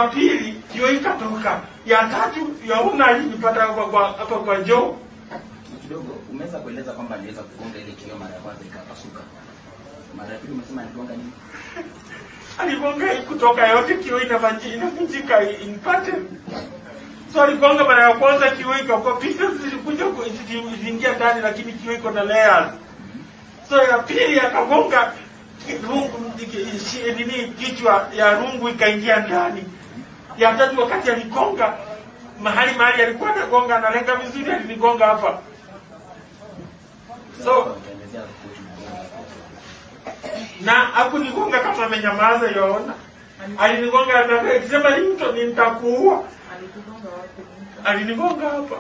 ya pili hiyo ikatoka. Ya tatu ya una alinipata hapa kwa Joe. Kidogo umeweza kueleza kwamba aliweza kugonga ile kioo mara ya kwanza ikapasuka. Mara ya pili umesema aligonga nini? Aligonga kutoka yote kioo inavunjika in pattern. So aligonga mara ya kwanza kioo ikakuwa pieces zilikuja kuingia ndani lakini kioo iko na layers. So ya pili akagonga rungu kichwa ya rungu ikaingia ndani. Ya tatu wakati aligonga mahali alikuwa anagonga analenga vizuri alinigonga hapa. So na hapo nigonga kama amenyamaza yaona. Alinigonga akisema Ringtone nitakuua. Alinigonga hapa.